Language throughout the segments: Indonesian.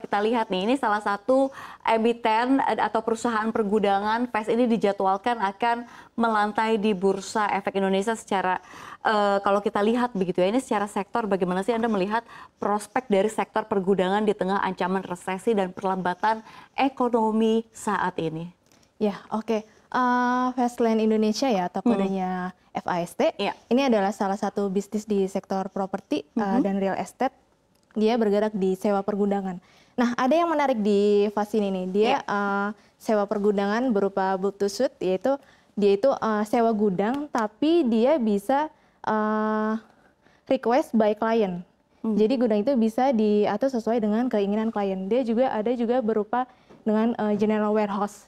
kita lihat nih, ini salah satu emiten atau perusahaan pergudangan Fast ini dijadwalkan akan melantai di Bursa Efek Indonesia secara kalau kita lihat begitu ya, ini secara sektor bagaimana sih Anda melihat prospek dari sektor pergudangan di tengah ancaman resesi dan perlambatan ekonomi saat ini? Ya, oke. Fastland Indonesia ya, atau kodenya FAST, Iya. ini adalah salah satu bisnis di sektor properti dan real estate. Dia bergerak di sewa pergudangan. Nah, ada yang menarik di Fast ini nih, dia sewa pergudangan berupa build to suit, yaitu dia itu sewa gudang, tapi dia bisa request by client. Jadi gudang itu bisa diatur sesuai dengan keinginan klien. Dia juga ada juga berupa dengan general warehouse.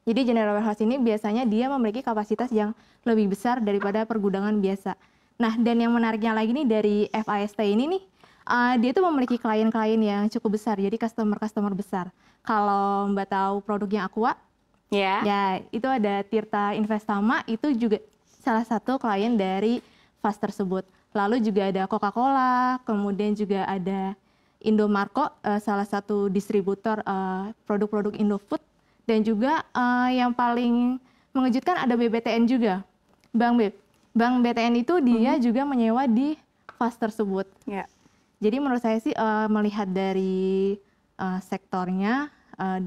Jadi general warehouse ini biasanya dia memiliki kapasitas yang lebih besar daripada pergudangan biasa. Nah, dan yang menariknya lagi nih dari FAST ini nih, dia tuh memiliki klien-klien yang cukup besar, jadi customer-customer besar. Kalau Mbak tahu produknya Aqua, ya itu ada Tirta Investama, itu juga salah satu klien dari Fast tersebut. Lalu juga ada Coca-Cola, kemudian juga ada Indomarko, salah satu distributor produk-produk Indofood. Dan juga yang paling mengejutkan ada BBTN juga. Bank BTN itu dia juga menyewa di Fast tersebut. Jadi menurut saya sih melihat dari sektornya,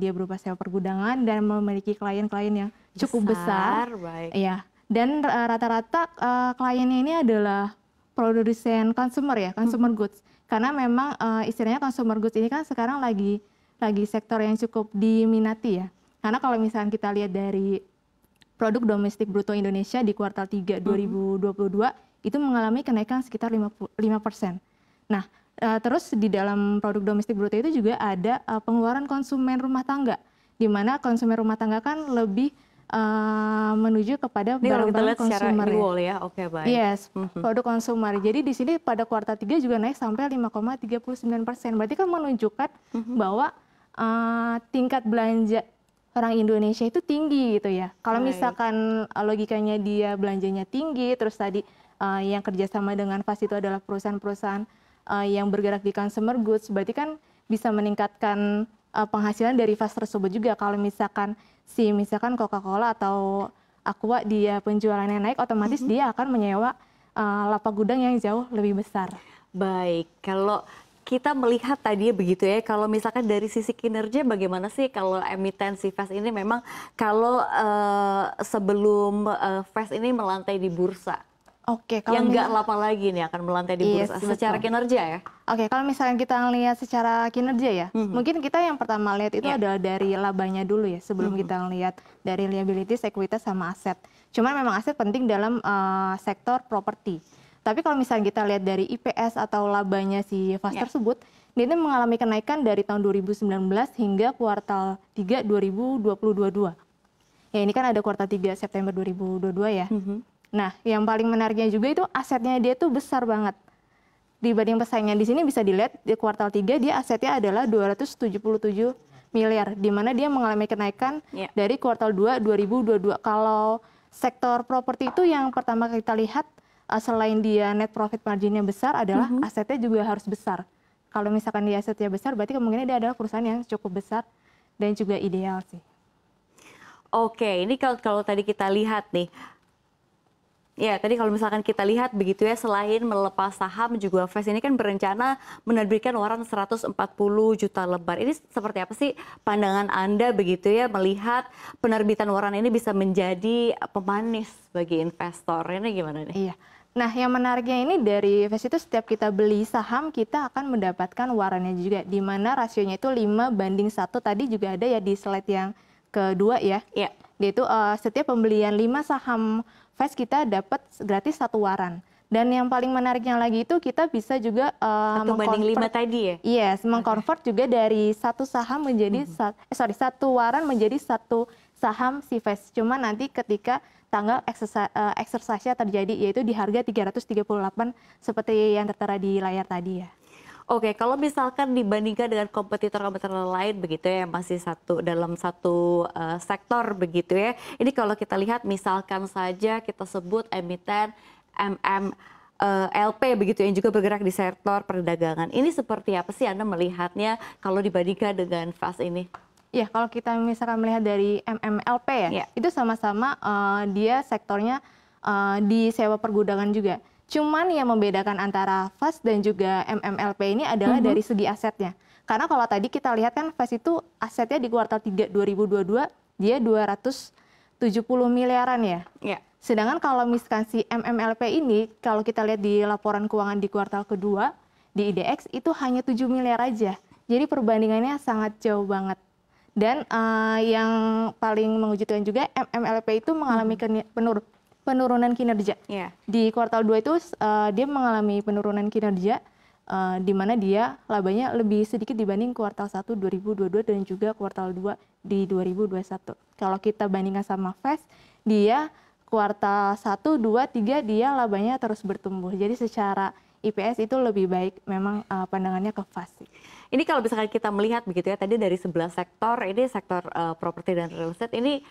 dia berupa sewa pergudangan dan memiliki klien-klien yang cukup besar. Ya. Dan rata-rata kliennya ini adalah produsen consumer ya, consumer goods. Karena memang istilahnya consumer goods ini kan sekarang lagi sektor yang cukup diminati ya. Karena kalau misalnya kita lihat dari produk domestik bruto Indonesia di kuartal 3 2022 itu mengalami kenaikan sekitar 5%. Nah, terus di dalam produk domestik bruto itu juga ada pengeluaran konsumen rumah tangga, di mana konsumen rumah tangga kan lebih menuju kepada barang-barang konsumer ya. Oke, baik. Yes, produk konsumer. Jadi di sini pada kuartal 3 juga naik sampai 5,39%. Berarti kan menunjukkan bahwa tingkat belanja orang Indonesia itu tinggi gitu ya. Kalau misalkan logikanya dia belanjanya tinggi, terus tadi yang kerjasama dengan Fast itu adalah perusahaan-perusahaan yang bergerak di consumer goods, berarti kan bisa meningkatkan penghasilan dari Fast tersebut juga. Kalau misalkan Coca-Cola atau Aqua dia penjualannya naik, otomatis dia akan menyewa lapak gudang yang jauh lebih besar. Baik, kalau kita melihat tadi begitu ya, kalau misalkan dari sisi kinerja bagaimana sih kalau emiten si Fast ini memang kalau sebelum Fast ini melantai di bursa? Oke, kalau yang nggak lama lagi nih akan melantai di bursa secara kinerja ya? Oke, kalau misalnya kita lihat secara kinerja ya, mungkin kita yang pertama lihat itu adalah dari labanya dulu ya, sebelum kita lihat dari liabilities, ekuitas, sama aset. Cuman memang aset penting dalam sektor properti. Tapi kalau misalnya kita lihat dari IPS atau labanya si Fast tersebut, dia ini mengalami kenaikan dari tahun 2019 hingga kuartal 3 2022. Ya ini kan ada kuartal 3 September 2022 ya. Nah, yang paling menariknya juga itu asetnya dia tuh besar banget. Dibanding pesaingnya di sini bisa dilihat di kuartal 3 dia asetnya adalah 277 miliar, di mana dia mengalami kenaikan dari kuartal 2 2022. Kalau sektor properti itu yang pertama kita lihat, selain dia net profit marginnya besar adalah asetnya juga harus besar. Kalau misalkan dia asetnya besar, berarti kemungkinan dia adalah perusahaan yang cukup besar dan juga ideal sih. Oke, ini kalau tadi kita lihat nih, ya tadi kalau misalkan kita lihat begitu ya, selain melepas saham juga Fast ini kan berencana menerbitkan waran 140 juta lembar. Ini seperti apa sih pandangan Anda begitu ya, melihat penerbitan waran ini bisa menjadi pemanis bagi investor? Ini gimana nih? Iya. Nah, yang menariknya ini dari Fast itu setiap kita beli saham, kita akan mendapatkan warannya juga, di mana rasionya itu 5:1. Tadi juga ada ya di slide yang kedua ya. Dia itu setiap pembelian 5 saham Fast kita dapat gratis 1 waran. Dan yang paling menariknya lagi itu kita bisa juga 1:5 tadi ya? Yes, mengkonvert juga dari 1 saham menjadi 1 waran menjadi 1 saham si Fast. Cuma nanti ketika tanggal exercise-nya terjadi, yaitu di harga 338 seperti yang tertera di layar tadi ya. Oke, kalau misalkan dibandingkan dengan kompetitor-kompetitor lain begitu ya, yang masih dalam satu sektor begitu ya. Ini kalau kita lihat misalkan saja kita sebut emiten LP begitu yang juga bergerak di sektor perdagangan. Ini seperti apa sih Anda melihatnya kalau dibandingkan dengan FAS ini? Ya, kalau kita misalkan melihat dari MMLP ya, Ya. itu sama-sama dia sektornya di sewa pergudangan juga. Cuman yang membedakan antara FAS dan juga MMLP ini adalah dari segi asetnya. Karena kalau tadi kita lihat kan FAS itu asetnya di kuartal 3 2022 dia 270 miliaran ya. Ya. Sedangkan kalau misalkan si MMLP ini, kalau kita lihat di laporan keuangan di kuartal kedua, di IDX itu hanya 7 miliar aja. Jadi perbandingannya sangat jauh banget. Dan yang paling mengejutkan juga, MMLP itu mengalami penurunan kinerja. Yeah. Di kuartal 2 itu dia mengalami penurunan kinerja, di mana dia labanya lebih sedikit dibanding kuartal 1 2022 dan juga kuartal 2 di 2021. Kalau kita bandingkan sama FAS, dia kuartal 1, 2, 3 dia labanya terus bertumbuh. Jadi secara IPS itu lebih baik memang pandangannya ke FAS. Ini kalau misalkan kita melihat begitu ya, tadi dari 11 sektor, ini sektor properti dan real estate ini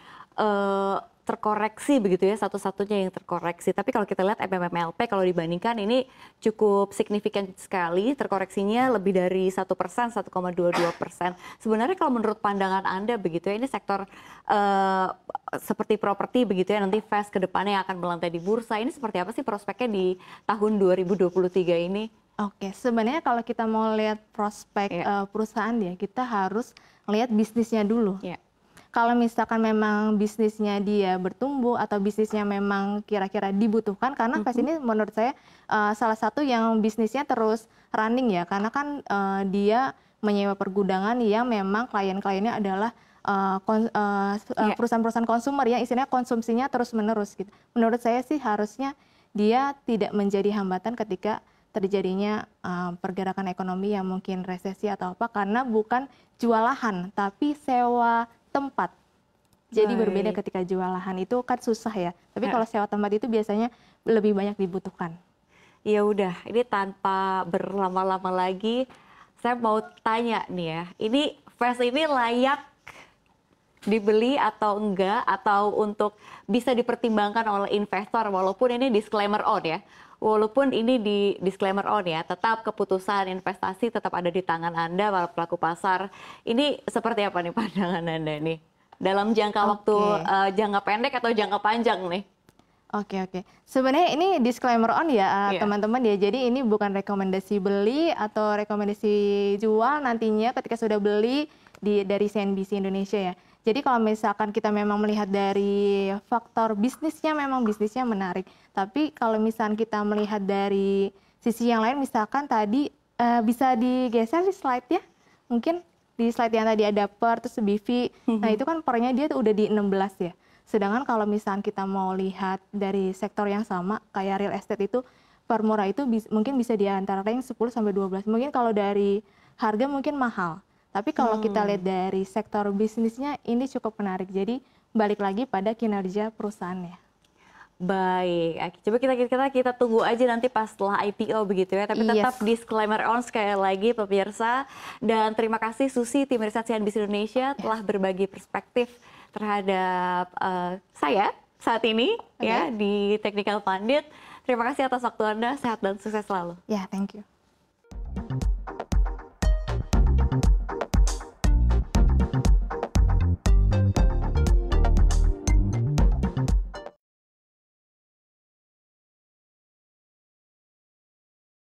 terkoreksi begitu ya, satu-satunya yang terkoreksi. Tapi kalau kita lihat MMLP kalau dibandingkan ini cukup signifikan sekali, terkoreksinya lebih dari 1%, 1,22%. Sebenarnya kalau menurut pandangan Anda begitu ya, ini sektor seperti properti begitu ya, nanti FAS ke depannya akan melantai di bursa, ini seperti apa sih prospeknya di tahun 2023 ini? Oke, sebenarnya kalau kita mau lihat prospek perusahaan ya, kita harus lihat bisnisnya dulu. Yeah. Kalau misalkan memang bisnisnya dia bertumbuh atau bisnisnya memang kira-kira dibutuhkan, karena FAS ini menurut saya salah satu yang bisnisnya terus running ya, karena kan dia menyewa pergudangan yang memang klien-kliennya adalah perusahaan-perusahaan konsumer yang istilahnya konsumsinya terus-menerus gitu. Menurut saya sih harusnya dia tidak menjadi hambatan ketika terjadinya pergerakan ekonomi yang mungkin resesi atau apa, karena bukan jual lahan tapi sewa tempat. Jadi berbeda ketika jual lahan itu kan susah ya. Tapi kalau sewa tempat itu biasanya lebih banyak dibutuhkan. Ya udah, ini tanpa berlama-lama lagi, saya mau tanya nih ya, ini FAS ini layak dibeli atau enggak, atau untuk bisa dipertimbangkan oleh investor, walaupun ini disclaimer on ya. Walaupun ini di disclaimer on ya, tetap keputusan investasi tetap ada di tangan Anda, para pelaku pasar. Ini seperti apa nih pandangan Anda nih? Dalam jangka waktu jangka pendek atau jangka panjang nih? Oke. Sebenarnya ini disclaimer on ya teman-teman ya. Jadi ini bukan rekomendasi beli atau rekomendasi jual nantinya ketika sudah beli dari CNBC Indonesia ya. Jadi kalau misalkan kita memang melihat dari faktor bisnisnya, memang bisnisnya menarik. Tapi kalau misalkan kita melihat dari sisi yang lain, misalkan tadi bisa digeser di slide ya. Mungkin di slide yang tadi ada PER, terus BV. Nah itu kan PER-nya dia udah di 16 ya. Sedangkan kalau misalkan kita mau lihat dari sektor yang sama, kayak real estate itu, PER murah itu mungkin bisa di antara range 10-12. Mungkin kalau dari harga mungkin mahal. Tapi kalau kita lihat dari sektor bisnisnya ini cukup menarik. Jadi balik lagi pada kinerja perusahaannya. Baik, coba kita tunggu aja nanti pas setelah IPO begitu ya. Tapi tetap disclaimer on sekali lagi pemirsa. Dan terima kasih Susi, tim riset CNBC Indonesia telah berbagi perspektif terhadap saya saat ini ya di Technical Pundit. Terima kasih atas waktu Anda, sehat dan sukses selalu. Ya, thank you.